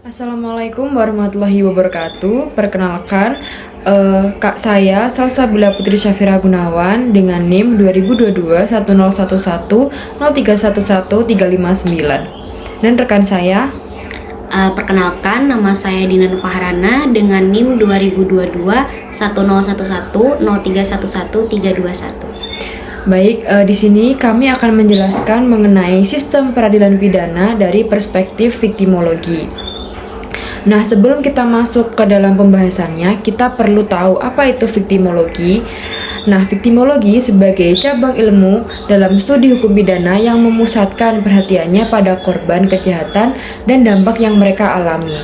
Assalamualaikum warahmatullahi wabarakatuh. Perkenalkan, Kak saya Salsabila Putri Syafira Gunawan dengan NIM 2022 1011 0311 359. Dan rekan saya Perkenalkan, nama saya Dinan Fahrana dengan NIM 2022 1011 0311 321. Baik, di sini kami akan menjelaskan mengenai sistem peradilan pidana dari perspektif viktimologi. Nah, sebelum kita masuk ke dalam pembahasannya, kita perlu tahu apa itu viktimologi. Nah, viktimologi sebagai cabang ilmu dalam studi hukum pidana yang memusatkan perhatiannya pada korban kejahatan dan dampak yang mereka alami.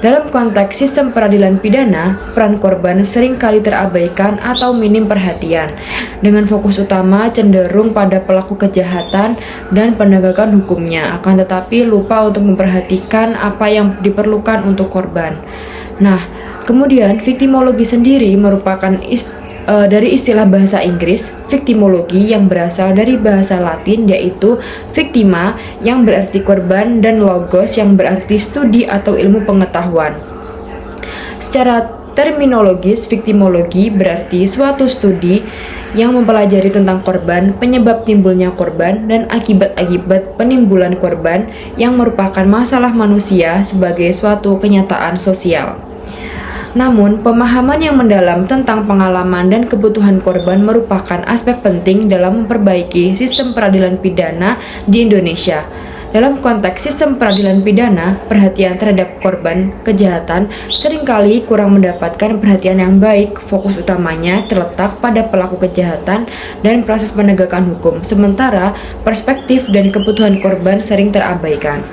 Dalam konteks sistem peradilan pidana, peran korban sering kali terabaikan atau minim perhatian, dengan fokus utama cenderung pada pelaku kejahatan dan penegakan hukumnya, akan tetapi lupa untuk memperhatikan apa yang diperlukan untuk korban. Nah, kemudian viktimologi sendiri merupakan dari istilah bahasa Inggris, viktimologi yang berasal dari bahasa Latin yaitu victima yang berarti korban dan logos yang berarti studi atau ilmu pengetahuan. Secara terminologis, viktimologi berarti suatu studi yang mempelajari tentang korban, penyebab timbulnya korban, dan akibat-akibat penimbulan korban yang merupakan masalah manusia sebagai suatu kenyataan sosial. Namun, pemahaman yang mendalam tentang pengalaman dan kebutuhan korban merupakan aspek penting dalam memperbaiki sistem peradilan pidana di Indonesia. Dalam konteks sistem peradilan pidana, perhatian terhadap korban kejahatan seringkali kurang mendapatkan perhatian yang baik. Fokus utamanya terletak pada pelaku kejahatan dan proses penegakan hukum, sementara perspektif dan kebutuhan korban sering terabaikan.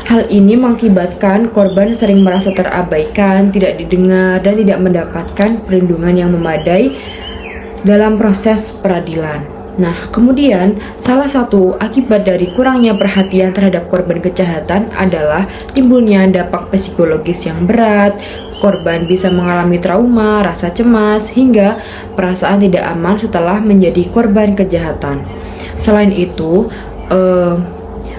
Hal ini mengakibatkan korban sering merasa terabaikan, tidak didengar, dan tidak mendapatkan perlindungan yang memadai dalam proses peradilan. Nah, kemudian salah satu akibat dari kurangnya perhatian terhadap korban kejahatan adalah timbulnya dampak psikologis yang berat. Korban bisa mengalami trauma, rasa cemas, hingga perasaan tidak aman setelah menjadi korban kejahatan. Selain itu,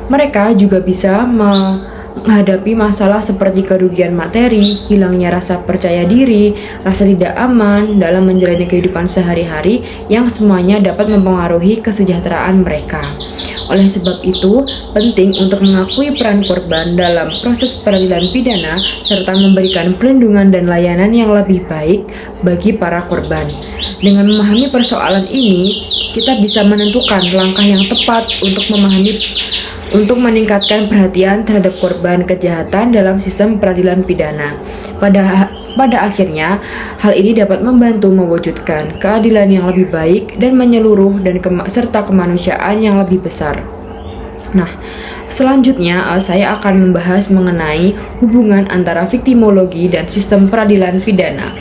mereka juga bisa menghadapi masalah seperti kerugian materi, hilangnya rasa percaya diri, rasa tidak aman dalam menjalani kehidupan sehari-hari yang semuanya dapat mempengaruhi kesejahteraan mereka. Oleh sebab itu, penting untuk mengakui peran korban dalam proses peradilan pidana serta memberikan perlindungan dan layanan yang lebih baik bagi para korban. Dengan memahami persoalan ini, kita bisa menentukan langkah yang tepat untuk meningkatkan perhatian terhadap korban kejahatan dalam sistem peradilan pidana. Pada akhirnya, hal ini dapat membantu mewujudkan keadilan yang lebih baik dan menyeluruh serta kemanusiaan yang lebih besar. Nah, selanjutnya saya akan membahas mengenai hubungan antara viktimologi dan sistem peradilan pidana.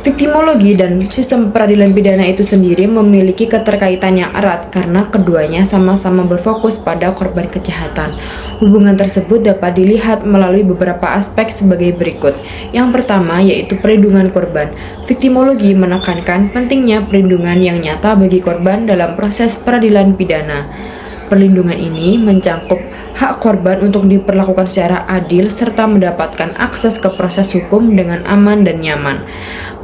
Viktimologi dan sistem peradilan pidana itu sendiri memiliki keterkaitan yang erat karena keduanya sama-sama berfokus pada korban kejahatan. Hubungan tersebut dapat dilihat melalui beberapa aspek sebagai berikut. Yang pertama yaitu perlindungan korban. Viktimologi menekankan pentingnya perlindungan yang nyata bagi korban dalam proses peradilan pidana. Perlindungan ini mencakup hak korban untuk diperlakukan secara adil serta mendapatkan akses ke proses hukum dengan aman dan nyaman.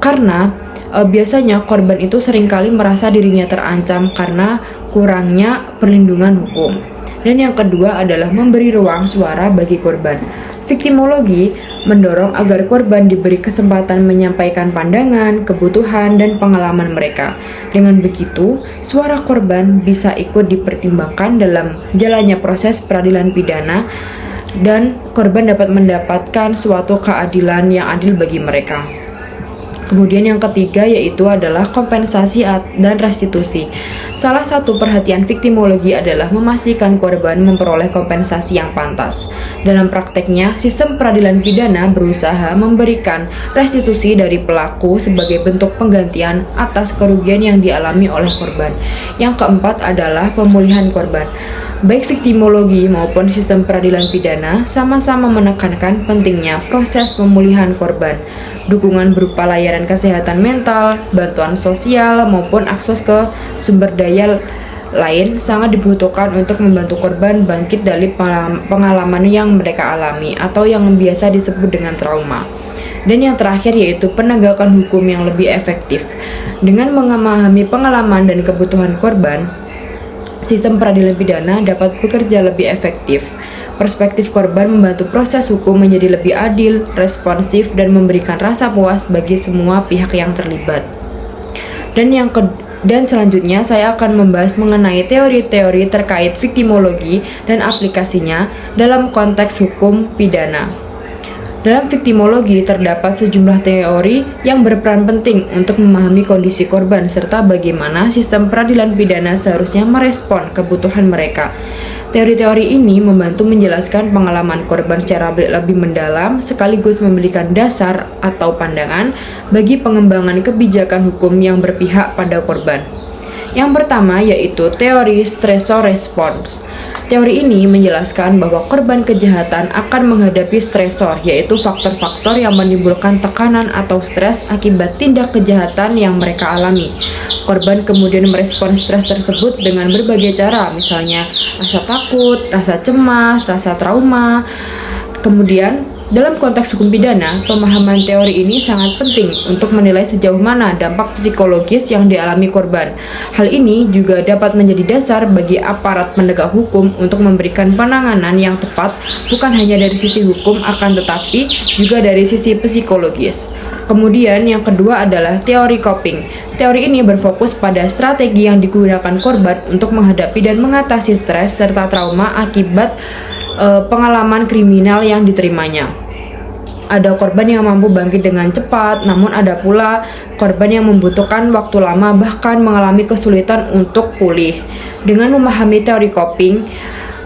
Karena biasanya korban itu seringkali merasa dirinya terancam karena kurangnya perlindungan hukum. Dan yang kedua adalah memberi ruang suara bagi korban. Viktimologi mendorong agar korban diberi kesempatan menyampaikan pandangan, kebutuhan, dan pengalaman mereka. Dengan begitu, suara korban bisa ikut dipertimbangkan dalam jalannya proses peradilan pidana dan korban dapat mendapatkan suatu keadilan yang adil bagi mereka. Kemudian yang ketiga yaitu adalah kompensasi dan restitusi. Salah satu perhatian viktimologi adalah memastikan korban memperoleh kompensasi yang pantas. Dalam prakteknya, sistem peradilan pidana berusaha memberikan restitusi dari pelaku sebagai bentuk penggantian atas kerugian yang dialami oleh korban. Yang keempat adalah pemulihan korban. Baik viktimologi maupun sistem peradilan pidana sama-sama menekankan pentingnya proses pemulihan korban. Dukungan berupa layanan kesehatan mental, bantuan sosial, maupun akses ke sumber daya lain sangat dibutuhkan untuk membantu korban bangkit dari pengalaman yang mereka alami atau yang biasa disebut dengan trauma. Dan yang terakhir yaitu penegakan hukum yang lebih efektif. Dengan memahami pengalaman dan kebutuhan korban, sistem peradilan pidana dapat bekerja lebih efektif. Perspektif korban membantu proses hukum menjadi lebih adil, responsif, dan memberikan rasa puas bagi semua pihak yang terlibat. Dan selanjutnya saya akan membahas mengenai teori-teori terkait viktimologi dan aplikasinya dalam konteks hukum pidana. Dalam viktimologi terdapat sejumlah teori yang berperan penting untuk memahami kondisi korban serta bagaimana sistem peradilan pidana seharusnya merespon kebutuhan mereka. Teori-teori ini membantu menjelaskan pengalaman korban secara lebih mendalam sekaligus memberikan dasar atau pandangan bagi pengembangan kebijakan hukum yang berpihak pada korban. Yang pertama yaitu teori stressor response. Teori ini menjelaskan bahwa korban kejahatan akan menghadapi stresor, yaitu faktor-faktor yang menimbulkan tekanan atau stres akibat tindak kejahatan yang mereka alami. Korban kemudian merespon stres tersebut dengan berbagai cara, misalnya rasa takut, rasa cemas, rasa trauma. Kemudian, dalam konteks hukum pidana, pemahaman teori ini sangat penting untuk menilai sejauh mana dampak psikologis yang dialami korban. Hal ini juga dapat menjadi dasar bagi aparat penegak hukum untuk memberikan penanganan yang tepat, bukan hanya dari sisi hukum, akan tetapi juga dari sisi psikologis. Kemudian yang kedua adalah teori coping. Teori ini berfokus pada strategi yang digunakan korban untuk menghadapi dan mengatasi stres serta trauma akibat pengalaman kriminal yang diterimanya. Ada korban yang mampu bangkit dengan cepat, namun ada pula korban yang membutuhkan waktu lama bahkan mengalami kesulitan untuk pulih. Dengan memahami teori coping,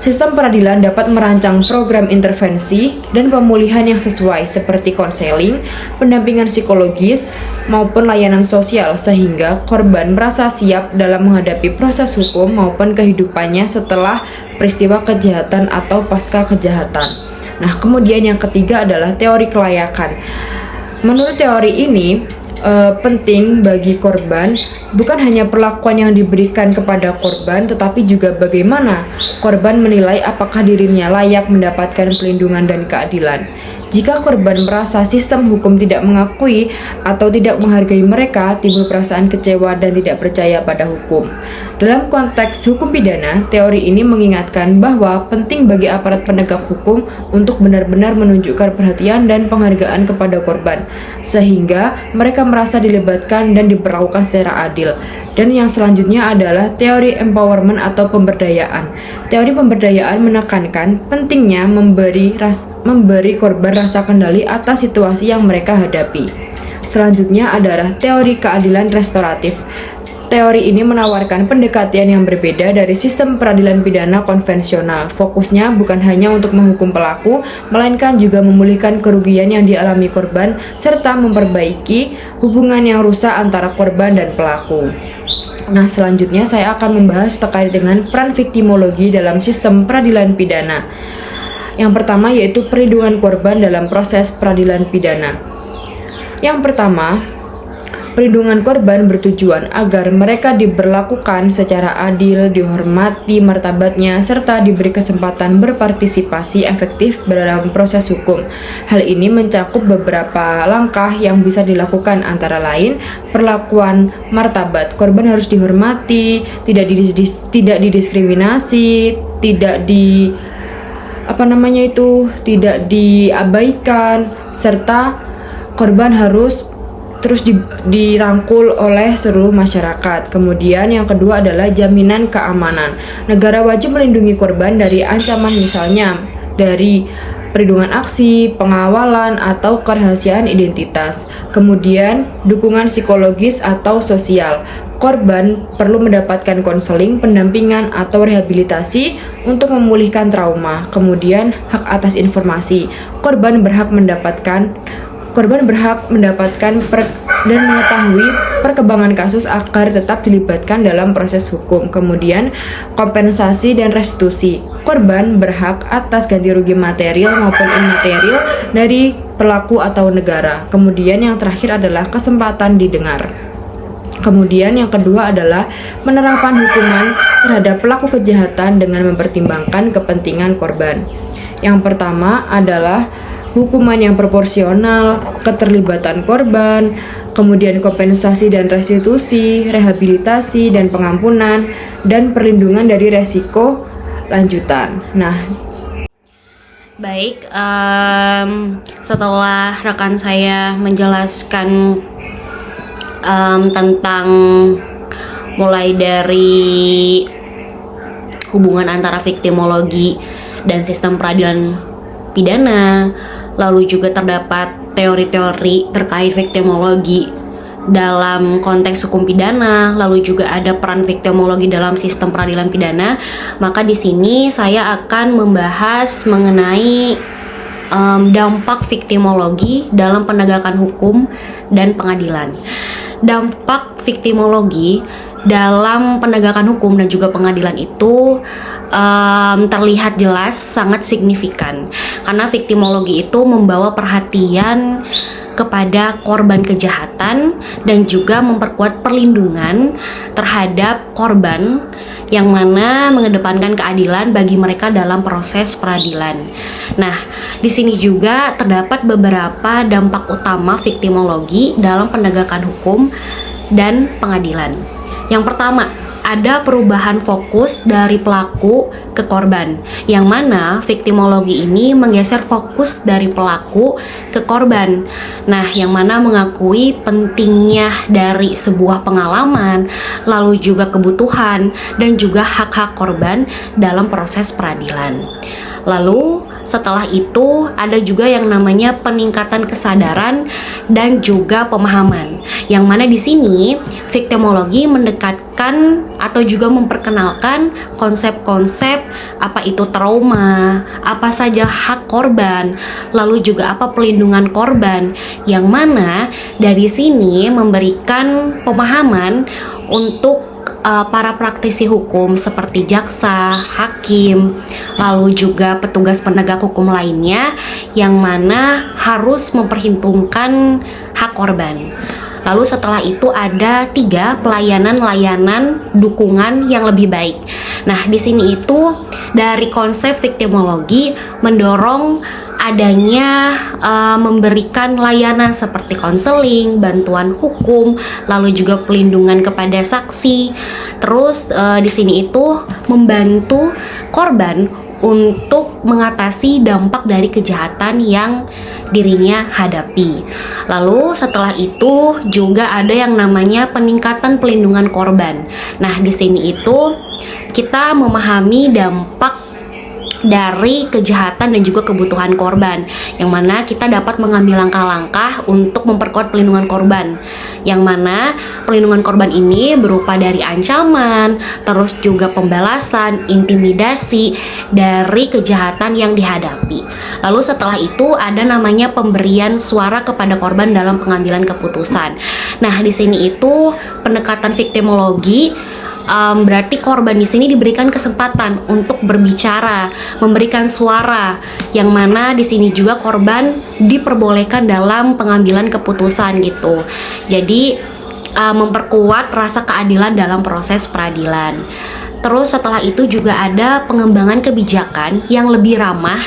sistem peradilan dapat merancang program intervensi dan pemulihan yang sesuai seperti konseling, pendampingan psikologis, maupun layanan sosial sehingga korban merasa siap dalam menghadapi proses hukum maupun kehidupannya setelah peristiwa kejahatan atau pasca kejahatan. Nah, kemudian yang ketiga adalah teori kelayakan. Menurut teori ini, penting bagi korban bukan hanya perlakuan yang diberikan kepada korban, tetapi juga bagaimana korban menilai apakah dirinya layak mendapatkan perlindungan dan keadilan. Jika korban merasa sistem hukum tidak mengakui atau tidak menghargai mereka, timbul perasaan kecewa dan tidak percaya pada hukum. Dalam konteks hukum pidana, teori ini mengingatkan bahwa penting bagi aparat penegak hukum untuk benar-benar menunjukkan perhatian dan penghargaan kepada korban, sehingga mereka merasa dilibatkan dan diperlakukan secara adil. Dan yang selanjutnya adalah teori empowerment atau pemberdayaan. Teori pemberdayaan menekankan pentingnya memberi korban rasa kendali atas situasi yang mereka hadapi. Selanjutnya adalah teori keadilan restoratif. Teori ini menawarkan pendekatan yang berbeda dari sistem peradilan pidana konvensional. Fokusnya bukan hanya untuk menghukum pelaku, melainkan juga memulihkan kerugian yang dialami korban serta memperbaiki hubungan yang rusak antara korban dan pelaku. Nah, selanjutnya saya akan membahas terkait dengan peran viktimologi dalam sistem peradilan pidana. Yang pertama yaitu perlindungan korban dalam proses peradilan pidana. Yang pertama, perlindungan korban bertujuan agar mereka diberlakukan secara adil, dihormati martabatnya, serta diberi kesempatan berpartisipasi efektif dalam proses hukum. Hal ini mencakup beberapa langkah yang bisa dilakukan, antara lain perlakuan martabat. Korban harus dihormati, tidak didiskriminasi, tidak diabaikan, serta korban harus terus dirangkul oleh seluruh masyarakat. Kemudian yang kedua adalah jaminan keamanan. Negara wajib melindungi korban dari ancaman, misalnya dari perlindungan aksi, pengawalan, atau kerahasiaan identitas. Kemudian dukungan psikologis atau sosial. Korban perlu mendapatkan konseling, pendampingan, atau rehabilitasi untuk memulihkan trauma. Kemudian hak atas informasi. Korban berhak mendapatkan dan mengetahui perkembangan kasus agar tetap dilibatkan dalam proses hukum. Kemudian kompensasi dan restitusi. Korban berhak atas ganti rugi material maupun imaterial dari pelaku atau negara. Kemudian yang terakhir adalah kesempatan didengar. Kemudian yang kedua adalah penerapan hukuman terhadap pelaku kejahatan dengan mempertimbangkan kepentingan korban. Yang pertama adalah hukuman yang proporsional, keterlibatan korban, kemudian kompensasi dan restitusi, rehabilitasi dan pengampunan, dan perlindungan dari resiko lanjutan. Nah, baik, setelah rekan saya menjelaskan tentang mulai dari hubungan antara viktimologi dan sistem peradilan pidana, lalu juga terdapat teori-teori terkait viktimologi dalam konteks hukum pidana, lalu juga ada peran viktimologi dalam sistem peradilan pidana. Maka di sini saya akan membahas mengenai dampak viktimologi dalam penegakan hukum dan pengadilan. Dampak viktimologi dalam penegakan hukum dan juga pengadilan itu terlihat jelas sangat signifikan, karena viktimologi itu membawa perhatian kepada korban kejahatan dan juga memperkuat perlindungan terhadap korban, yang mana mengedepankan keadilan bagi mereka dalam proses peradilan. Nah, di sini juga terdapat beberapa dampak utama viktimologi dalam penegakan hukum dan pengadilan. Yang pertama, ada perubahan fokus dari pelaku ke korban, yang mana viktimologi ini menggeser fokus dari pelaku ke korban. Nah, yang mana mengakui pentingnya dari sebuah pengalaman, lalu juga kebutuhan dan juga hak-hak korban dalam proses peradilan. Lalu setelah itu ada juga yang namanya peningkatan kesadaran dan juga pemahaman, yang mana di sini viktimologi mendekatkan atau juga memperkenalkan konsep-konsep apa itu trauma, apa saja hak korban, lalu juga apa pelindungan korban, yang mana dari sini memberikan pemahaman untuk para praktisi hukum seperti jaksa, hakim, lalu juga petugas penegak hukum lainnya, yang mana harus memperhitungkan hak korban. Lalu setelah itu ada 3 pelayanan-layanan dukungan yang lebih baik. Nah, di sini itu dari konsep viktimologi mendorong adanya memberikan layanan seperti konseling, bantuan hukum, lalu juga pelindungan kepada saksi. Terus di sini itu membantu korban untuk mengatasi dampak dari kejahatan yang dirinya hadapi. Lalu setelah itu juga ada yang namanya peningkatan pelindungan korban. Nah, di sini itu kita memahami dampak dari kejahatan dan juga kebutuhan korban, yang mana kita dapat mengambil langkah-langkah untuk memperkuat pelindungan korban, yang mana pelindungan korban ini berupa dari ancaman, terus juga pembalasan, intimidasi dari kejahatan yang dihadapi. Lalu setelah itu ada namanya pemberian suara kepada korban dalam pengambilan keputusan. Nah, di sini itu pendekatan viktimologi berarti korban di sini diberikan kesempatan untuk berbicara, memberikan suara, yang mana di sini juga korban diperbolehkan dalam pengambilan keputusan gitu. Jadi memperkuat rasa keadilan dalam proses peradilan. Terus setelah itu juga ada pengembangan kebijakan yang lebih ramah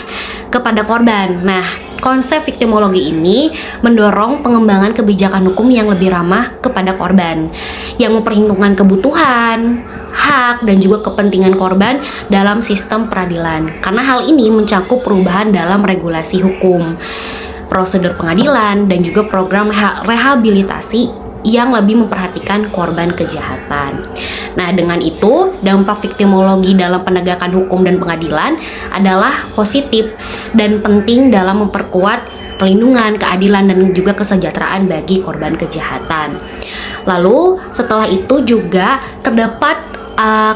kepada korban. Nah, konsep viktimologi ini mendorong pengembangan kebijakan hukum yang lebih ramah kepada korban, yang memperhitungkan kebutuhan, hak, dan juga kepentingan korban dalam sistem peradilan. Karena hal ini mencakup perubahan dalam regulasi hukum, prosedur pengadilan, dan juga program rehabilitasi yang lebih memperhatikan korban kejahatan. Nah, dengan itu dampak viktimologi dalam penegakan hukum dan pengadilan adalah positif dan penting dalam memperkuat perlindungan, keadilan, dan juga kesejahteraan bagi korban kejahatan. Lalu setelah itu juga terdapat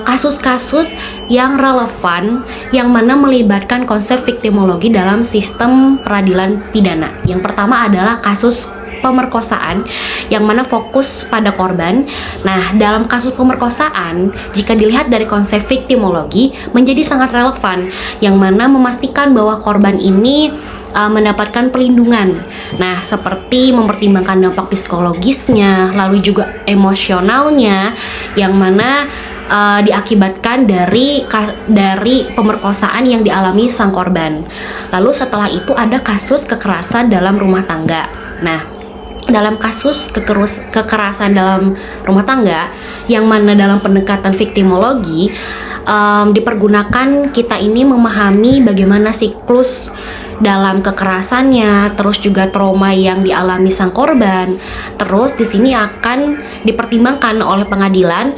kasus-kasus yang relevan yang mana melibatkan konsep viktimologi dalam sistem peradilan pidana. Yang pertama adalah kasus pemerkosaan yang mana fokus pada korban. Nah, dalam kasus pemerkosaan, jika dilihat dari konsep viktimologi menjadi sangat relevan, yang mana memastikan bahwa korban ini mendapatkan perlindungan. Nah, seperti mempertimbangkan dampak psikologisnya, lalu juga emosionalnya, yang mana diakibatkan dari pemerkosaan yang dialami sang korban. Lalu setelah itu ada kasus kekerasan dalam rumah tangga. Nah, dalam kasus kekerasan dalam rumah tangga, yang mana dalam pendekatan viktimologi dipergunakan kita ini memahami bagaimana siklus dalam kekerasannya, terus juga trauma yang dialami sang korban. Terus di sini akan dipertimbangkan oleh pengadilan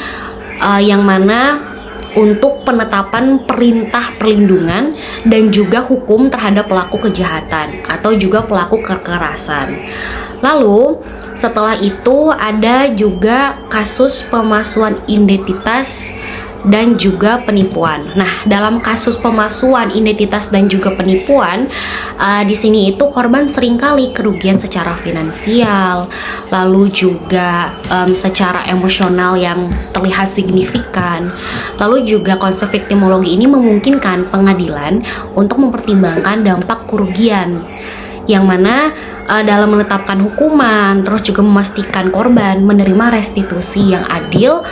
yang mana untuk penetapan perintah perlindungan dan juga hukum terhadap pelaku kejahatan atau juga pelaku kekerasan. Lalu setelah itu ada juga kasus pemalsuan identitas dan juga penipuan. Nah, dalam kasus pemalsuan identitas dan juga penipuan, di sini itu korban seringkali kerugian secara finansial, lalu juga secara emosional yang terlihat signifikan. Lalu juga konsep viktimologi ini memungkinkan pengadilan untuk mempertimbangkan dampak kerugian, yang mana dalam menetapkan hukuman, terus juga memastikan korban menerima restitusi yang adil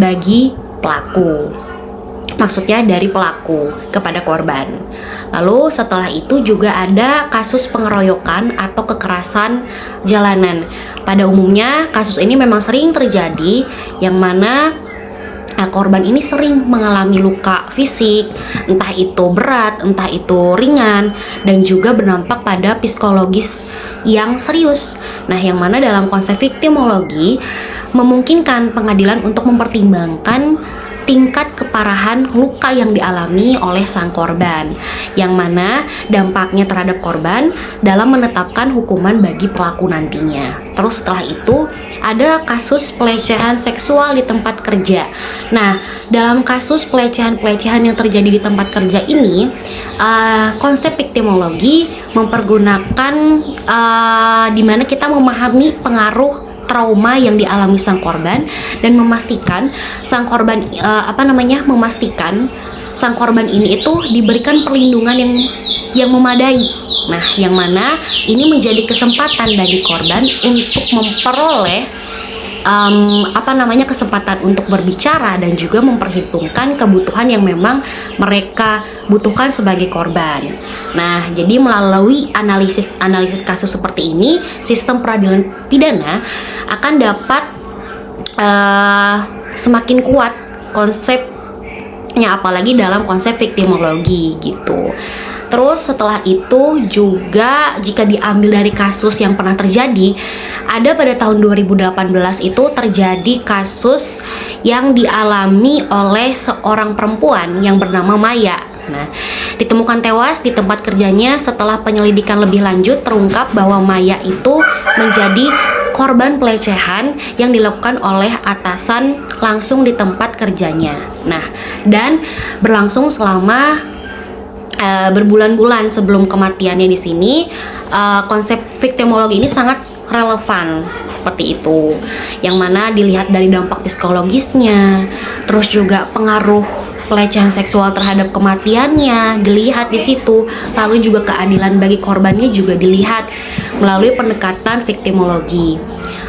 bagi pelaku, maksudnya dari pelaku kepada korban. Lalu setelah itu juga ada kasus pengeroyokan atau kekerasan jalanan. Pada umumnya kasus ini memang sering terjadi, yang mana korban ini sering mengalami luka fisik, entah itu berat, entah itu ringan, dan juga berdampak pada psikologis yang serius. Nah, yang mana dalam konsep viktimologi memungkinkan pengadilan untuk mempertimbangkan tingkat keparahan luka yang dialami oleh sang korban, yang mana dampaknya terhadap korban dalam menetapkan hukuman bagi pelaku nantinya. Terus setelah itu ada kasus pelecehan seksual di tempat kerja. Nah, dalam kasus pelecehan yang terjadi di tempat kerja ini, konsep viktimologi mempergunakan di mana kita memahami pengaruh trauma yang dialami sang korban dan memastikan sang korban memastikan sang korban ini itu diberikan perlindungan yang memadai. Nah, yang mana ini menjadi kesempatan bagi korban untuk memperoleh kesempatan untuk berbicara dan juga memperhitungkan kebutuhan yang memang mereka butuhkan sebagai korban. Nah, jadi melalui analisis kasus seperti ini, sistem peradilan pidana akan dapat semakin kuat konsepnya, apalagi dalam konsep viktimologi gitu. Terus setelah itu juga jika diambil dari kasus yang pernah terjadi, ada pada tahun 2018 itu terjadi kasus yang dialami oleh seorang perempuan yang bernama Maya. Nah, ditemukan tewas di tempat kerjanya. Setelah penyelidikan lebih lanjut, terungkap bahwa Maya itu menjadi korban pelecehan yang dilakukan oleh atasan langsung di tempat kerjanya. Nah, dan berlangsung selama berbulan-bulan sebelum kematiannya. Di sini konsep viktimologi ini sangat relevan seperti itu, yang mana dilihat dari dampak psikologisnya, terus juga pengaruh pelecehan seksual terhadap kematiannya dilihat di situ, lalu juga keadilan bagi korbannya juga dilihat melalui pendekatan viktimologi.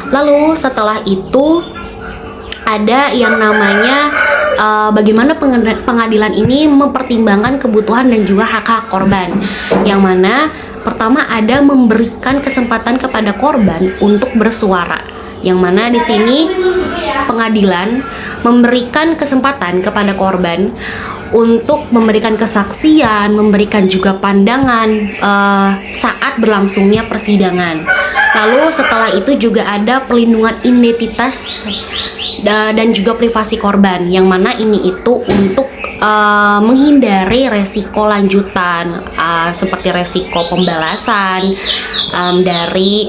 Lalu setelah itu ada yang namanya bagaimana pengadilan ini mempertimbangkan kebutuhan dan juga hak-hak korban, yang mana pertama ada memberikan kesempatan kepada korban untuk bersuara, yang mana di sini pengadilan memberikan kesempatan kepada korban untuk memberikan kesaksian, memberikan juga pandangan saat berlangsungnya persidangan. Lalu setelah itu juga ada pelindungan identitas dan juga privasi korban, yang mana ini itu untuk menghindari resiko lanjutan seperti resiko pembalasan dari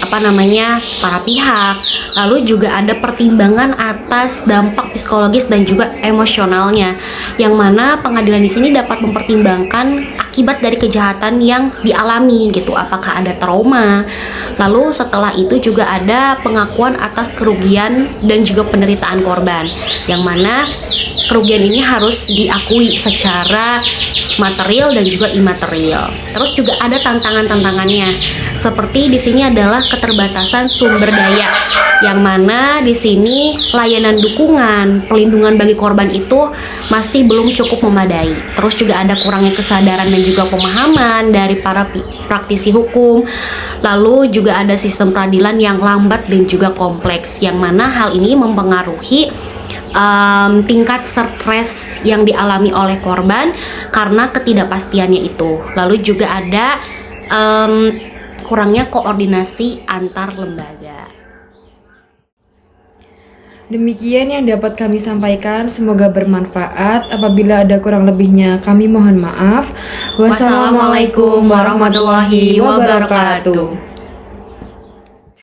para pihak. Lalu juga ada pertimbangan atas dampak psikologis dan juga emosionalnya, yang mana pengadilan di sini dapat mempertimbangkan akibat dari kejahatan yang dialami gitu, apakah ada trauma. Lalu setelah itu juga ada pengakuan atas kerugian dan juga penderitaan korban, yang mana kerugian ini harus diakui secara material dan juga imaterial. Terus juga ada tantangan-tantangannya, seperti di sini adalah keterbatasan sumber daya, yang mana di sini layanan dukungan pelindungan bagi korban itu masih belum cukup memadai. Terus juga ada kurangnya kesadaran dan juga pemahaman dari para praktisi hukum. Lalu juga ada sistem peradilan yang lambat dan juga kompleks, yang mana hal ini mempengaruhi tingkat stres yang dialami oleh korban karena ketidakpastiannya itu. Lalu juga ada kurangnya koordinasi antar lembaga. Demikian yang dapat kami sampaikan, semoga bermanfaat. Apabila ada kurang lebihnya, kami mohon maaf. Wassalamualaikum warahmatullahi wabarakatuh.